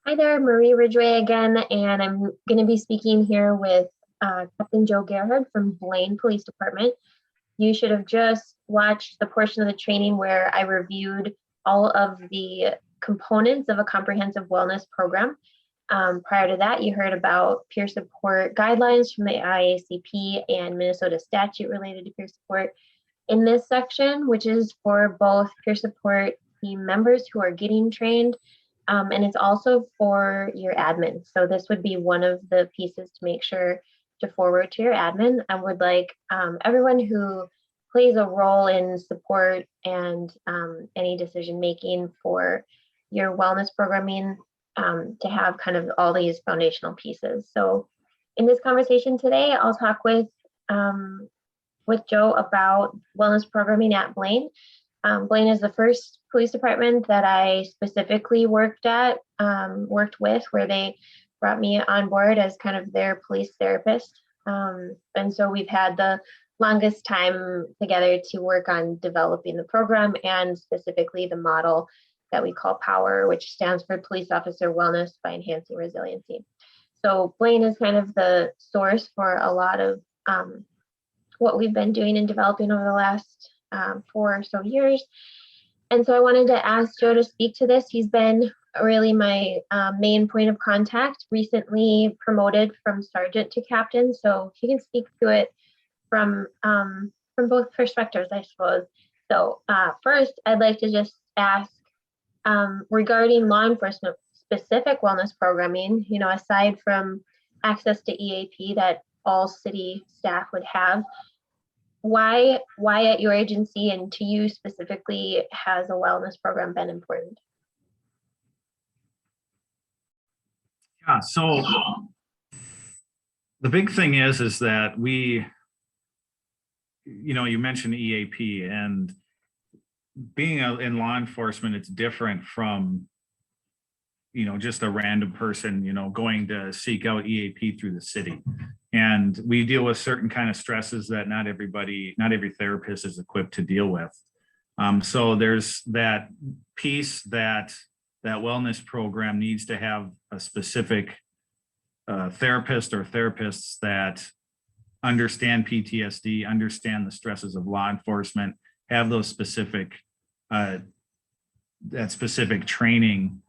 Hi there, Marie Ridgway again, and I'm going to be speaking here with Captain Joe Gerhard from Blaine Police Department. You should have just watched the portion of the training where I reviewed all of the components of a comprehensive wellness program. Prior to that, you heard about peer support guidelines from the IACP and Minnesota statute related to peer support. In this section, which is for both peer support team members who are getting trained, and it's also for your admin. So this would be one of the pieces to make sure to forward to your admin. I would like everyone who plays a role in support and any decision making for your wellness programming to have kind of all these foundational pieces. So in this conversation today, I'll talk with Joe about wellness programming at Blaine. Blaine is the first police department that I specifically worked with, where they brought me on board as kind of their police therapist. And so we've had the longest time together to work on developing the program and specifically the model that we call POWER, which stands for Police Officer Wellness by Enhancing Resiliency. So Blaine is kind of the source for a lot of what we've been doing and developing over the last 4 or so years. And so I wanted to ask Joe to speak to this. He's been really my main point of contact, recently promoted from sergeant to captain. So he can speak to it from both perspectives, I suppose. So first, I'd like to just ask regarding law enforcement specific wellness programming, aside from access to EAP that all city staff would have, why at your agency and to you specifically has a wellness program been important? Yeah, so the big thing is that we, you mentioned EAP, and being in law enforcement, it's different from, just a random person, going to seek out EAP through the city. And we deal with certain kind of stresses that not every therapist is equipped to deal with. So there's that piece that wellness program needs to have a specific therapist or therapists that understand PTSD, understand the stresses of law enforcement, have those specific training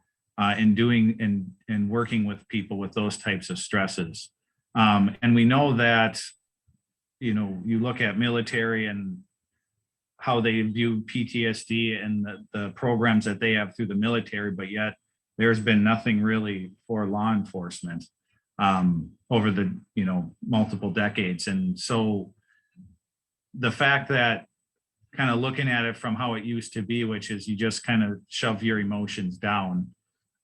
in doing and working with people with those types of stresses. And we know that, you look at military and how they view PTSD and the programs that they have through the military, but yet there's been nothing really for law enforcement over the, multiple decades. And so the fact that kind of looking at it from how it used to be, which is you just kind of shove your emotions down,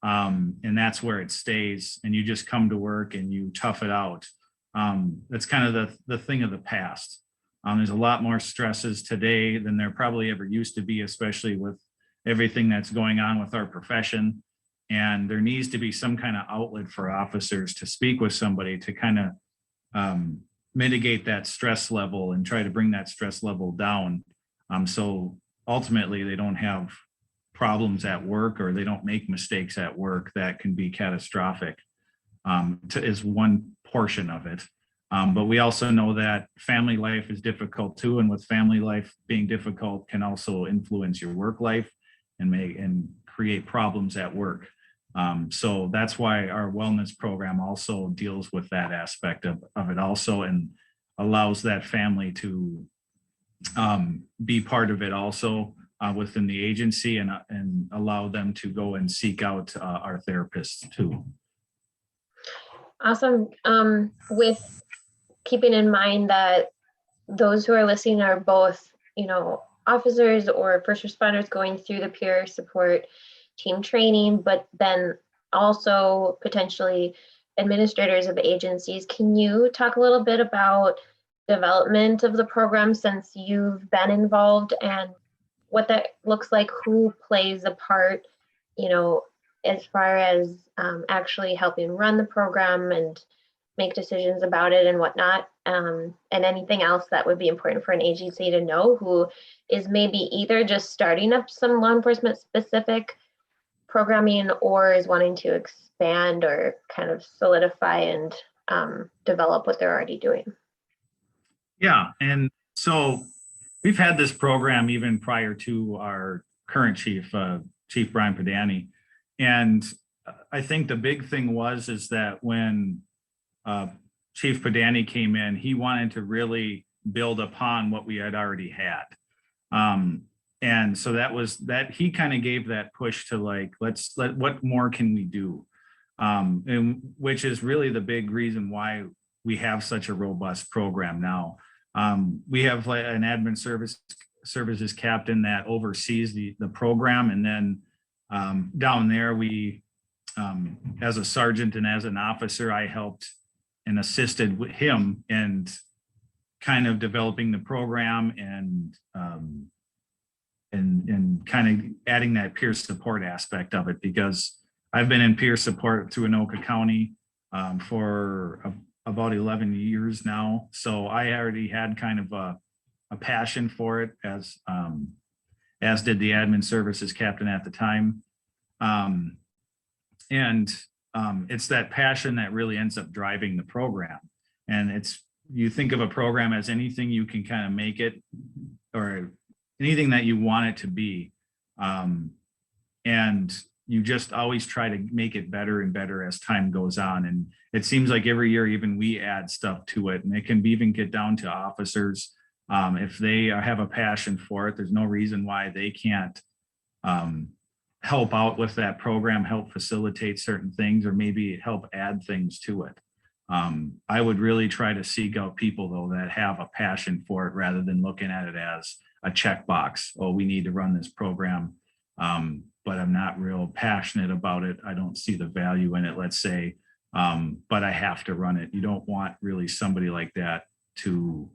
and that's where it stays, and you just come to work and you tough it out. That's kind of the thing of the past. There's a lot more stresses today than there probably ever used to be, especially with everything that's going on with our profession. And there needs to be some kind of outlet for officers to speak with somebody to kind of mitigate that stress level and try to bring that stress level down. So ultimately they don't have problems at work, or they don't make mistakes at work that can be catastrophic, is one portion of it. But we also know that family life is difficult too. And with family life being difficult can also influence your work life and create problems at work. So that's why our wellness program also deals with that aspect of it also, and allows that family to be part of it also within the agency, and allow them to go and seek out our therapists too. Awesome. With keeping in mind that those who are listening are both, officers or first responders going through the peer support team training, but then also potentially administrators of agencies. Can you talk a little bit about development of the program since you've been involved, and what that looks like, who plays a part, as far as actually helping run the program and make decisions about it and whatnot, and anything else that would be important for an agency to know who is maybe either just starting up some law enforcement specific programming or is wanting to expand or kind of solidify and develop what they're already doing. Yeah, and so we've had this program even prior to our current chief, Chief Brian Padani. And I think the big thing is that when Chief Padani came in, he wanted to really build upon what we had already had. And so that he kind of gave that push to like, what more can we do? And which is really the big reason why we have such a robust program now. We have an admin services captain that oversees the program. And then down there, we, as a sergeant and as an officer, I helped and assisted with him and kind of developing the program and kind of adding that peer support aspect of it, because I've been in peer support through Anoka County for about 11 years now. So I already had kind of a passion for it, as did the admin services captain at the time. It's that passion that really ends up driving the program. And you think of a program as anything you can kind of make it, or anything that you want it to be. And you just always try to make it better and better as time goes on. And it seems like every year, even we add stuff to it, and it can even get down to officers. If they have a passion for it, there's no reason why they can't help out with that program, help facilitate certain things, or maybe help add things to it. I would really try to seek out people, though, that have a passion for it, rather than looking at it as a checkbox. Oh, we need to run this program, but I'm not real passionate about it. I don't see the value in it, let's say, but I have to run it. You don't want really somebody like that to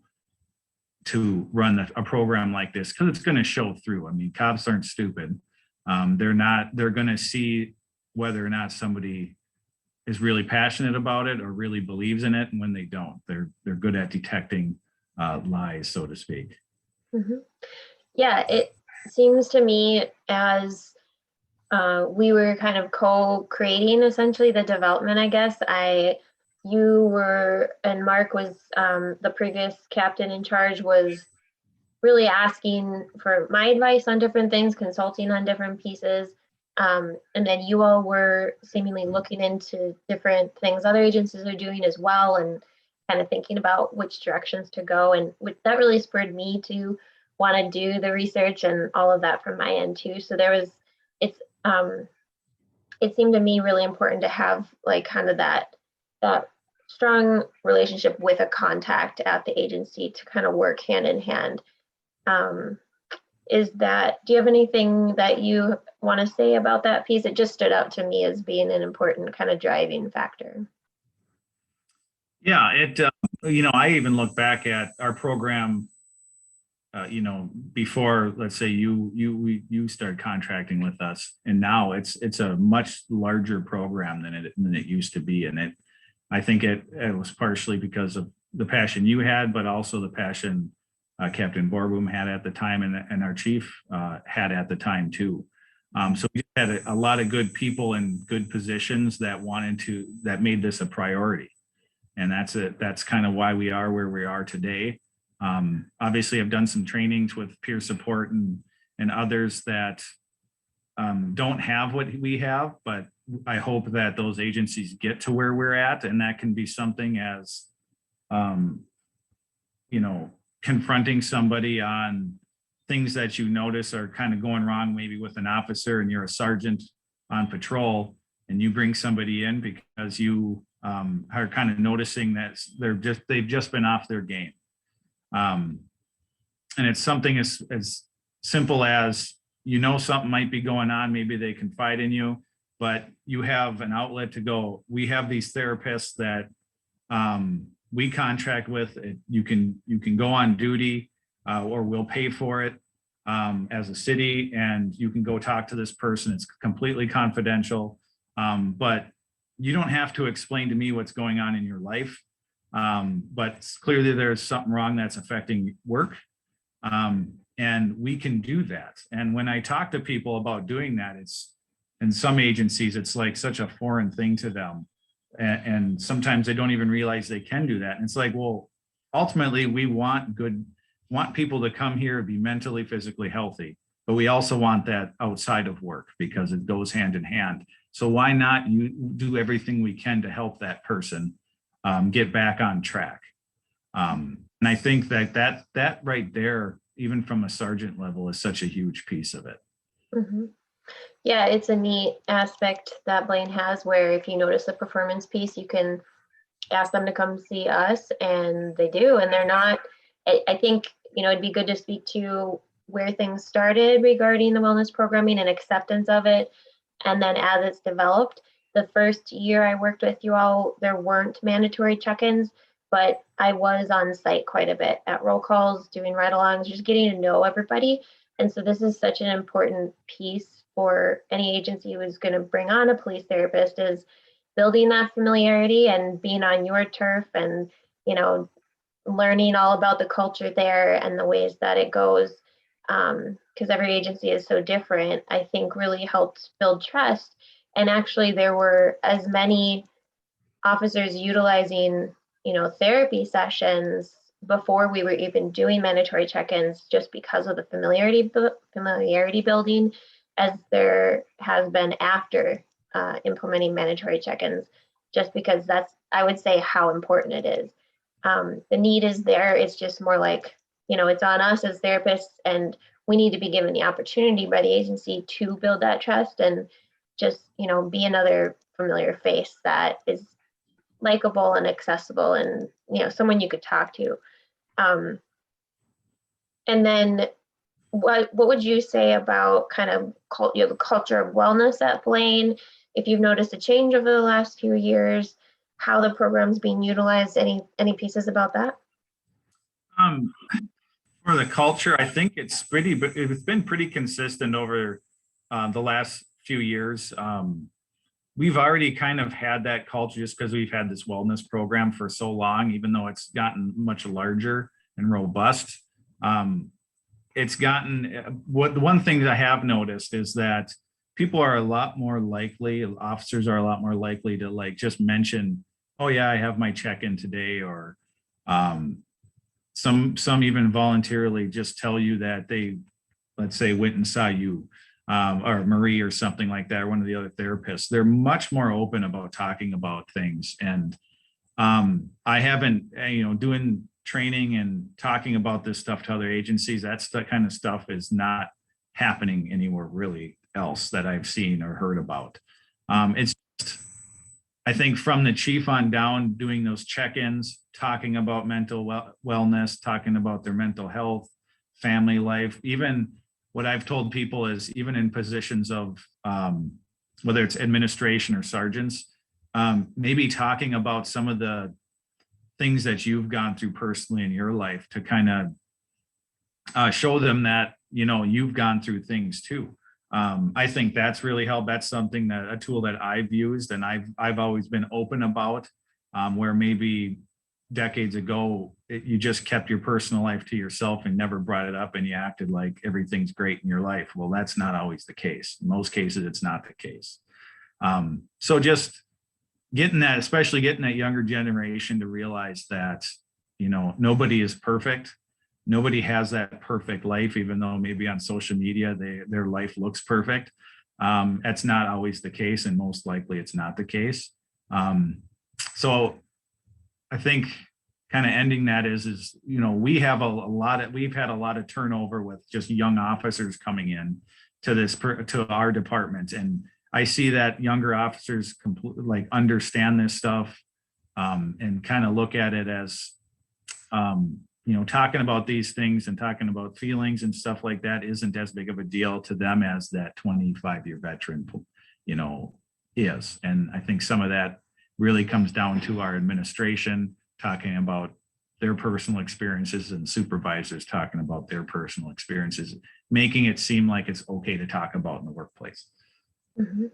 run a program like this, because it's going to show through. I mean, cops aren't stupid. They're going to see whether or not somebody is really passionate about it or really believes in it. And when they don't, they're good at detecting lies, so to speak. Mm-hmm. Yeah, it seems to me as we were kind of co-creating essentially the development, I guess. You were, and Mark was the previous captain in charge, was really asking for my advice on different things, consulting on different pieces. And then you all were seemingly looking into different things other agencies are doing as well, and kind of thinking about which directions to go. And that really spurred me to want to do the research and all of that from my end too. So it seemed to me really important to have like kind of that strong relationship with a contact at the agency to kind of work hand in hand. Do you have anything that you want to say about that piece? It just stood out to me as being an important kind of driving factor. Yeah, I even look back at our program, before, let's say you started contracting with us, and now it's a much larger program than it used to be. And I think it was partially because of the passion you had, but also the passion Captain Borboom had at the time, and our chief had at the time too. So we had a lot of good people in good positions that made this a priority. And that's kind of why we are where we are today. Obviously, I've done some trainings with peer support and others that don't have what we have, but I hope that those agencies get to where we're at, and that can be something as, confronting somebody on things that you notice are kind of going wrong, maybe with an officer, and you're a sergeant on patrol, and you bring somebody in because you are kind of noticing that they've just been off their game. And it's something as simple as, something might be going on, maybe they confide in you, but you have an outlet to go. We have these therapists that we contract with. You can go on duty, or we'll pay for it as a city, and you can go talk to this person. It's completely confidential, but you don't have to explain to me what's going on in your life. But clearly there's something wrong that's affecting work. And we can do that. And when I talk to people about doing that, and some agencies, it's like such a foreign thing to them. And sometimes they don't even realize they can do that. And it's like, well, ultimately we want people to come here and be mentally, physically healthy, but we also want that outside of work because it goes hand in hand. So why not you do everything we can to help that person get back on track? And I think that right there, even from a sergeant level, is such a huge piece of it. Mm-hmm. Yeah, it's a neat aspect that Blaine has where if you notice the performance piece, you can ask them to come see us, and they do. And they're not, I think, it'd be good to speak to where things started regarding the wellness programming and acceptance of it. And then as it's developed, the first year I worked with you all, there weren't mandatory check-ins, but I was on site quite a bit at roll calls, doing ride-alongs, just getting to know everybody. And so this is such an important piece for any agency who is going to bring on a police therapist, is building that familiarity and being on your turf and, learning all about the culture there and the ways that it goes. Because every agency is so different, I think really helped build trust. And actually, there were as many officers utilizing, therapy sessions before we were even doing mandatory check-ins, just because of the familiarity building, as there has been after implementing mandatory check-ins, just because that's, I would say, how important it is. The need is there. It's just more like, it's on us as therapists, and we need to be given the opportunity by the agency to build that trust and just, be another familiar face that is likable and accessible and, someone you could talk to. And then what would you say about kind of the culture of wellness at Blaine? If you've noticed a change over the last few years, how the program's being utilized, any pieces about that? For the culture, I think it's been pretty consistent over the last few years. We've already kind of had that culture just because we've had this wellness program for so long, even though it's gotten much larger and robust. It's gotten, the one thing that I have noticed is that people are a lot more likely, officers are a lot more likely to like just mention, oh yeah, I have my check-in today, or some even voluntarily just tell you that they, let's say, went and saw you or Marie or something like that, or one of the other therapists. They're much more open about talking about things. And I haven't, doing training and talking about this stuff to other agencies, that's the kind of stuff is not happening anywhere really else that I've seen or heard about. It's just, I think from the chief on down, doing those check-ins, talking about mental wellness, talking about their mental health, family life. Even what I've told people is, even in positions of whether it's administration or sergeants, maybe talking about some of the things that you've gone through personally in your life to kind of show them that, you've gone through things too. I think that's really helped. That's something that a tool that I've used and I've always been open about, where maybe decades ago, you just kept your personal life to yourself and never brought it up, and you acted like everything's great in your life. Well, that's not always the case. In most cases, it's not the case. So just getting that, especially getting that younger generation to realize that, nobody is perfect. Nobody has that perfect life, even though maybe on social media, their life looks perfect. That's not always the case, and most likely it's not the case. So I think kind of ending that is, we've had a lot of turnover with just young officers coming in to our department. And I see that younger officers like understand this stuff, and kind of look at it as, talking about these things and talking about feelings and stuff like that isn't as big of a deal to them as that 25-year veteran, is. And I think some of that really comes down to our administration talking about their personal experiences and supervisors talking about their personal experiences, making it seem like it's okay to talk about in the workplace. Mm-hmm.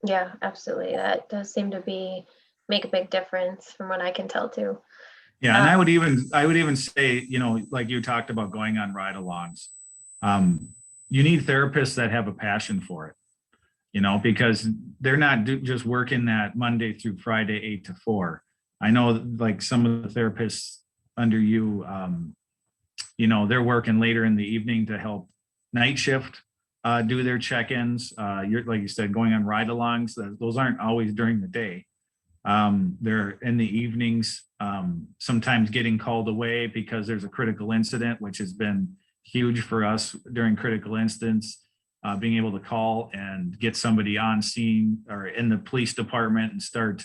Yeah, absolutely. That does seem to make a big difference from what I can tell too. Yeah, and I would even say, like you talked about going on ride-alongs, you need therapists that have a passion for it. because they're not just working that Monday through Friday, 8 to 4. I know like some of the therapists under you, they're working later in the evening to help night shift do their check-ins. You're, like you said, going on ride-alongs. Those aren't always during the day. They're in the evenings, sometimes getting called away because there's a critical incident, which has been huge for us during critical incidents. Being able to call and get somebody on scene or in the police department and start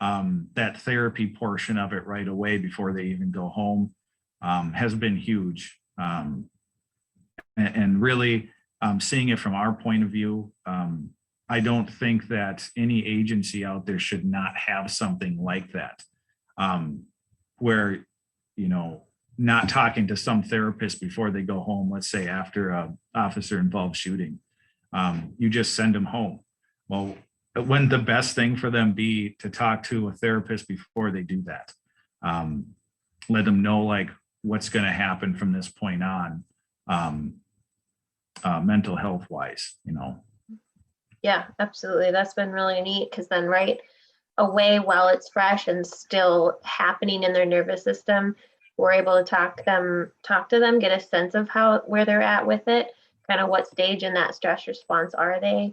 that therapy portion of it right away before they even go home has been huge. And really seeing it from our point of view, I don't think that any agency out there should not have something like that, where, not talking to some therapist before they go home, let's say after a officer involved shooting, you just send them home. Well, wouldn't the best thing for them be to talk to a therapist before they do that? Let them know like what's going to happen from this point on, mental health wise, Yeah, absolutely. That's been really neat because then right away while it's fresh and still happening in their nervous system, we're able to talk to them, get a sense of where they're at with it, kind of what stage in that stress response are they,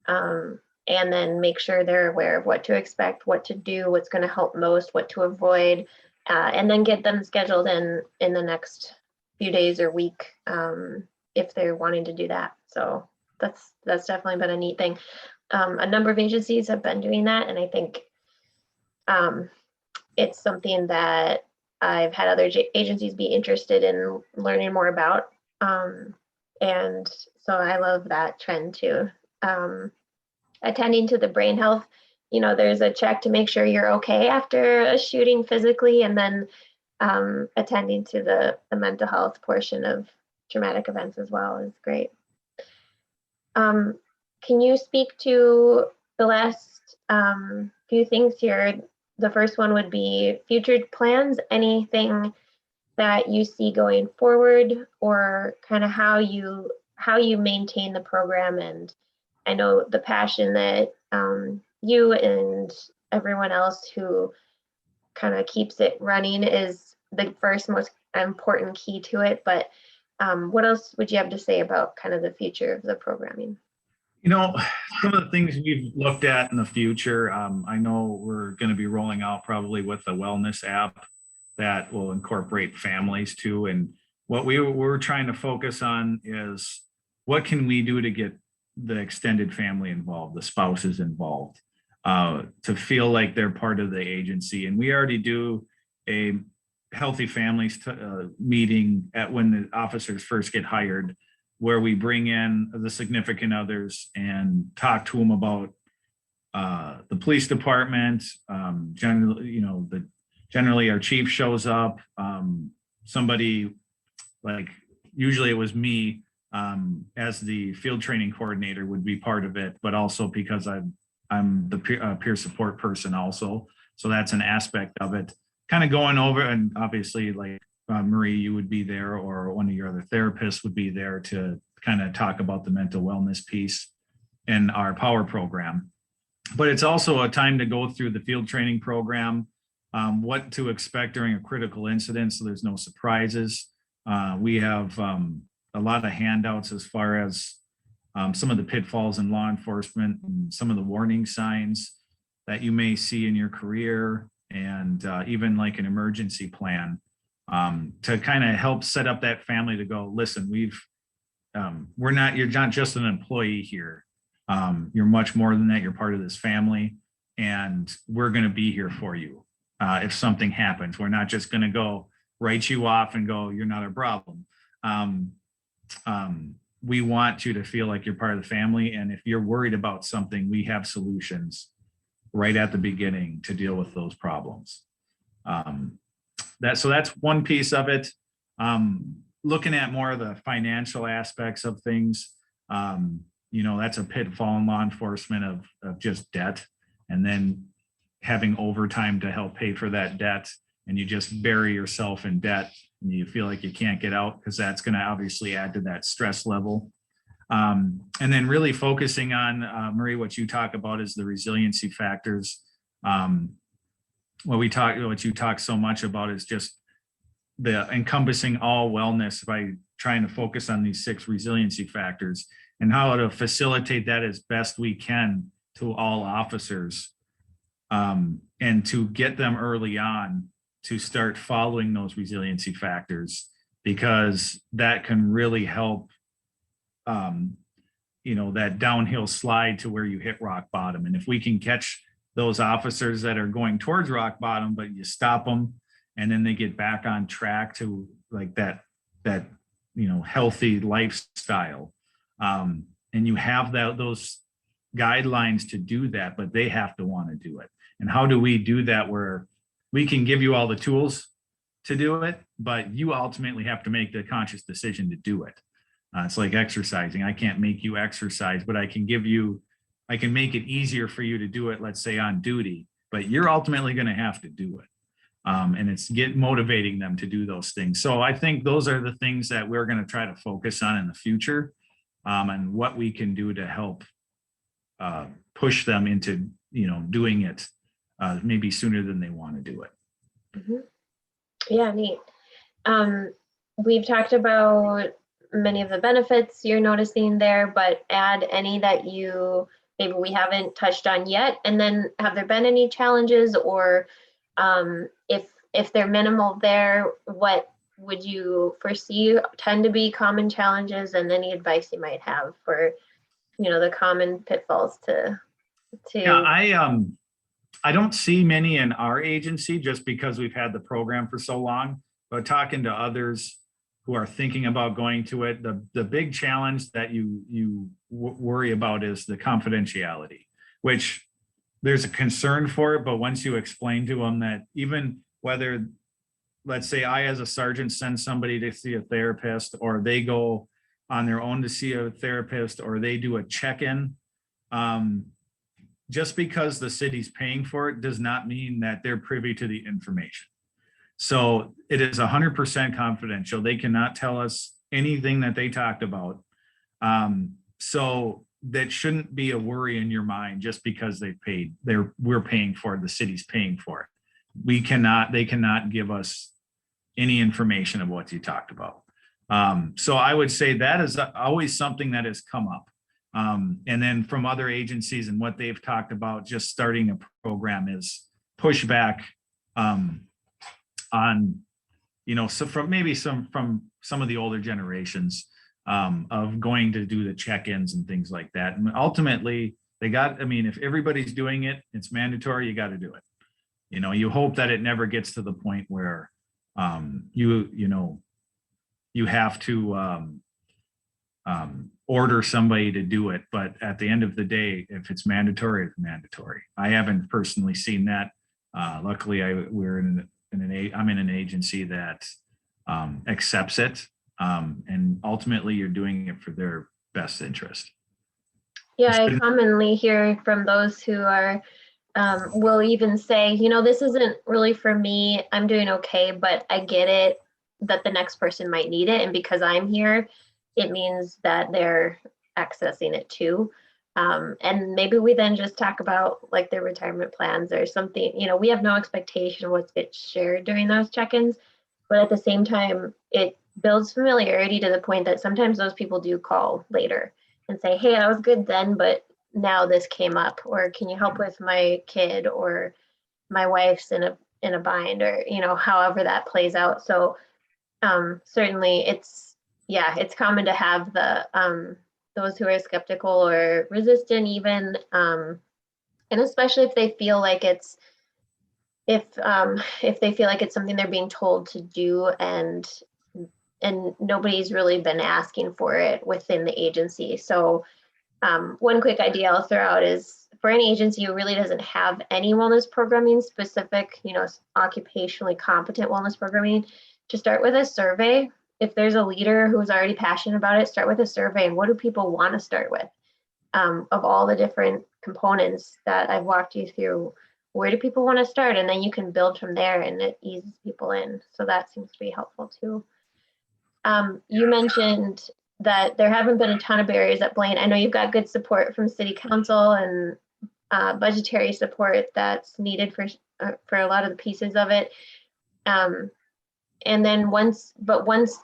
and then make sure they're aware of what to expect, what to do, what's going to help most, what to avoid, and then get them scheduled in the next few days or week if they're wanting to do that. So that's definitely been a neat thing. A number of agencies have been doing that, and I think it's something that I've had other agencies be interested in learning more about. And so I love that trend too. Attending to the brain health, there's a check to make sure you're okay after a shooting physically, and then attending to the mental health portion of traumatic events as well is great. Can you speak to the last few things here? The first one would be future plans, anything that you see going forward, or kind of how you maintain the program. And I know the passion that you and everyone else who kind of keeps it running is the first most important key to it. But what else would you have to say about kind of the future of the programming? Some of the things we've looked at in the future, I know we're going to be rolling out probably with a wellness app that will incorporate families too. And what we're trying to focus on is what can we do to get the extended family involved, the spouses involved, to feel like they're part of the agency. And we already do a healthy families meeting when the officers first get hired, where we bring in the significant others and talk to them about the police department. Generally our chief shows up. Somebody, like usually it was me as the field training coordinator, would be part of it, but also because I'm the peer support person also. So that's an aspect of it. Kind of going over, and obviously like Marie, you would be there, or one of your other therapists would be there to kind of talk about the mental wellness piece in our power program. But it's also a time to go through the field training program, what to expect during a critical incident, so there's no surprises. We have a lot of handouts as far as some of the pitfalls in law enforcement and some of the warning signs that you may see in your career, and even like an emergency plan to kind of help set up that family to go, listen, you're not just an employee here. You're much more than that. You're part of this family, and we're going to be here for you. If something happens, we're not just going to go write you off and go, you're not a problem. We want you to feel like you're part of the family. And if you're worried about something, we have solutions right at the beginning to deal with those problems. So that's one piece of it. Looking at more of the financial aspects of things, that's a pitfall in law enforcement of just debt, and then having overtime to help pay for that debt, and you just bury yourself in debt and you feel like you can't get out, because that's going to obviously add to that stress level. And then really focusing on, Marie, what you talk about is the resiliency factors. What you talk so much about is just the encompassing all wellness by trying to focus on these 6 resiliency factors and how to facilitate that as best we can to all officers, and to get them early on to start following those resiliency factors, because that can really help, that downhill slide to where you hit rock bottom. And if we can catch those officers that are going towards rock bottom, but you stop them and then they get back on track to like that healthy lifestyle, and you have those guidelines to do that, but they have to want to do it. And how do we do that where we can give you all the tools to do it, but you ultimately have to make the conscious decision to do it. It's like exercising. I can't make you exercise, but I can make it easier for you to do it, let's say on duty, but you're ultimately going to have to do it. And it's motivating them to do those things. So I think those are the things that we're going to try to focus on in the future, and what we can do to help push them into, doing it maybe sooner than they want to do it. Mm-hmm. Yeah, neat. We've talked about many of the benefits you're noticing there, but add any that maybe we haven't touched on yet. And then have there been any challenges, or if they're minimal there, what would you foresee tend to be common challenges, and any advice you might have for, the common pitfalls to. Yeah, I don't see many in our agency just because we've had the program for so long, but talking to others who are thinking about going to it, the big challenge that you worry about is the confidentiality, which there's a concern for it. But once you explain to them that even whether, let's say I as a sergeant send somebody to see a therapist, or they go on their own to see a therapist, or they do a check-in, just because the city's paying for it does not mean that they're privy to the information. So it is 100% confidential. They cannot tell us anything that they talked about. So that shouldn't be a worry in your mind just because we're paying for it, the city's paying for it. They cannot give us any information of what you talked about. So I would say that is always something that has come up. And then from other agencies and what they've talked about, just starting a program is pushback on, so from some of the older generations of going to do the check-ins and things like that. And ultimately if everybody's doing it, it's mandatory, you got to do it. You hope that it never gets to the point where you have to order somebody to do it. But at the end of the day, if it's mandatory, it's mandatory. I haven't personally seen that. Luckily, I'm in an agency that accepts it, and ultimately you're doing it for their best interest. Yeah, I commonly hear from those who are will even say, this isn't really for me. I'm doing okay, but I get it that the next person might need it, and because I'm here, it means that they're accessing it too. And maybe we then just talk about like their retirement plans or something. We have no expectation of what gets shared during those check-ins, but at the same time, it builds familiarity to the point that sometimes those people do call later and say, hey, I was good then, but now this came up, or can you help with my kid, or my wife's in a bind, or however that plays out. So certainly it's common to have those who are skeptical or resistant even, and especially if they feel like it's something they're being told to do, and nobody's really been asking for it within the agency. So one quick idea I'll throw out is for any agency who really doesn't have any wellness programming specific, occupationally competent wellness programming, to start with a survey. If there's a leader who's already passionate about it, start with a survey. And what do people want to start with? Of all the different components that I've walked you through, where do people want to start? And then you can build from there, and it eases people in. So that seems to be helpful too. You mentioned that there haven't been a ton of barriers at Blaine. I know you've got good support from city council and budgetary support that's needed for a lot of the pieces of it. And then once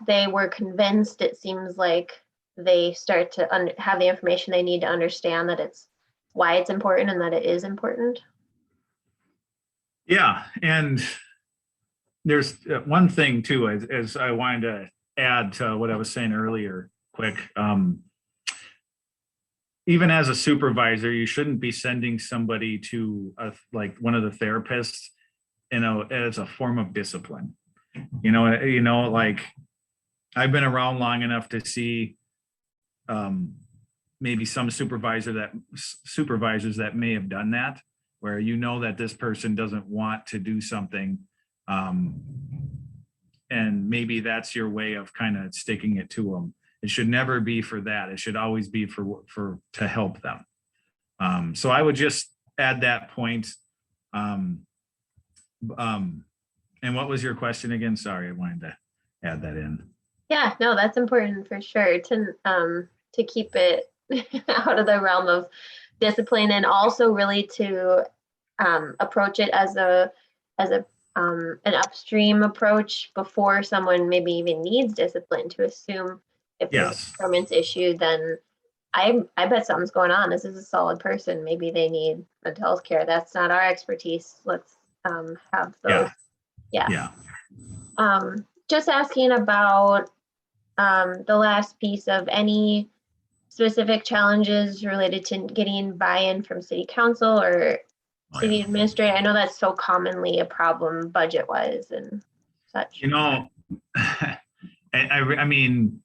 they were convinced, it seems like they start to have the information they need to understand that it's why it's important and that it is important. Yeah, and there's one thing too, as I wanted to add to what I was saying earlier, quick. Even as a supervisor, you shouldn't be sending somebody to like one of the therapists, as a form of discipline. Like I've been around long enough to see maybe some supervisors that may have done that, where that this person doesn't want to do something, and maybe that's your way of kind of sticking it to them. It should never be for that. It should always be to help them. So I would just add that point. And what was your question again? Sorry, I wanted to add that in. Yeah, no, that's important for sure to keep it out of the realm of discipline, and also really to approach it as an upstream approach before someone maybe even needs discipline. To assume if there's a performance issue, then I bet something's going on. This is a solid person. Maybe they need mental health care. That's not our expertise. Let's have those. Yeah. Just asking about the last piece of any specific challenges related to getting buy-in from city council or city administrator. I know that's so commonly a problem budget-wise and such. I mean,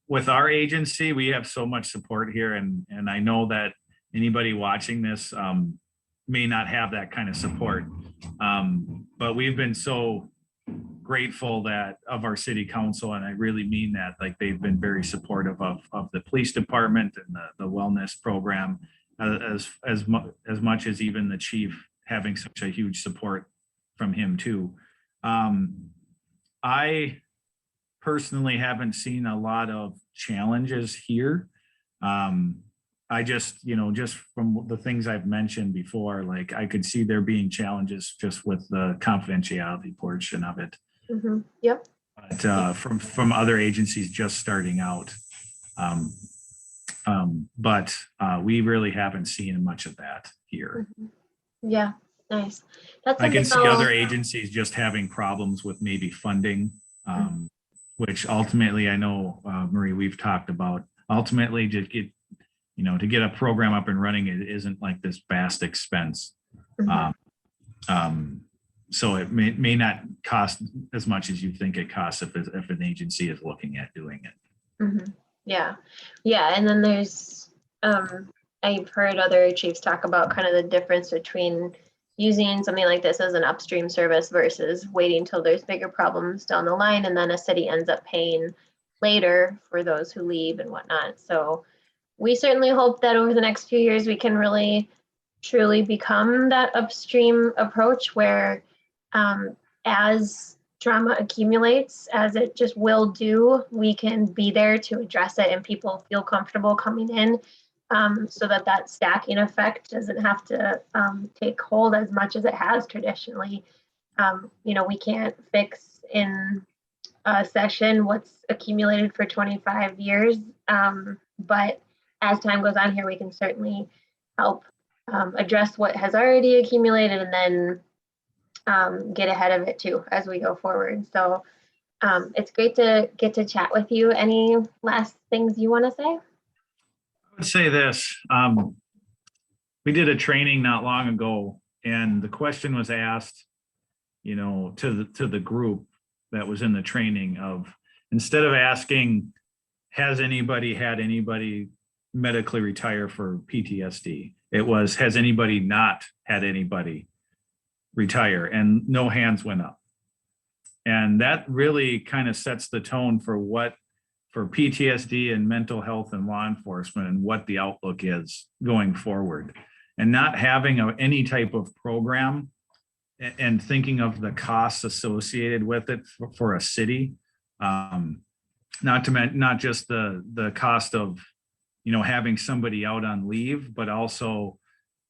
with our agency, we have so much support here, and I know that anybody watching this may not have that kind of support, but we've been so grateful of our city council, and I really mean that. Like, they've been very supportive of the police department and the wellness program, as much as even the chief having such a huge support from him too. I personally haven't seen a lot of challenges here. I just from the things I've mentioned before, like I could see there being challenges just with the confidentiality portion of it. Mm-hmm. Yep. But from other agencies just starting out. But we really haven't seen much of that here. Mm-hmm. Yeah, nice. I can see other agencies just having problems with maybe funding, which ultimately, I know, Marie, we've talked about, ultimately to get a program up and running, it isn't like this vast expense. Mm-hmm. So it may not cost as much as you think it costs if an agency is looking at doing it. Mm-hmm. Yeah. And then there's, I've heard other chiefs talk about kind of the difference between using something like this as an upstream service versus waiting till there's bigger problems down the line, and then a city ends up paying later for those who leave and whatnot. So we certainly hope that over the next few years we can really truly become that upstream approach where as trauma accumulates, as it just will do, we can be there to address it and people feel comfortable coming in, so that stacking effect doesn't have to take hold as much as it has traditionally. We can't fix in a session what's accumulated for 25 years, but as time goes on here, we can certainly help address what has already accumulated and then get ahead of it too as we go forward. So it's great to get to chat with you. Any last things you want to say? I would say this. We did a training not long ago, and the question was asked, to the group that was in the training of, instead of asking, has anybody had anybody medically retire for PTSD? It was, has anybody not had anybody retire? And no hands went up. And that really kind of sets the tone for PTSD and mental health and law enforcement and what the outlook is going forward. And not having any type of program and thinking of the costs associated with it for a city, not just the cost of, having somebody out on leave, but also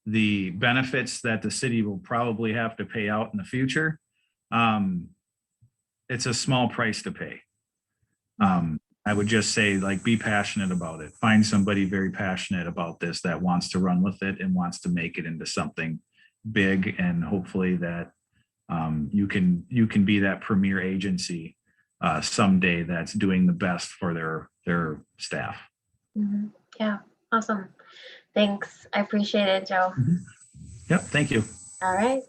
the benefits that the city will probably have to pay out in the future. It's a small price to pay. I would just say, like, be passionate about it. Find somebody very passionate about this that wants to run with it and wants to make it into something big. And hopefully that you can be that premier agency someday that's doing the best for their staff. Mhm. Yeah, awesome. Thanks. I appreciate it, Joe. Yep. Thank you. All right.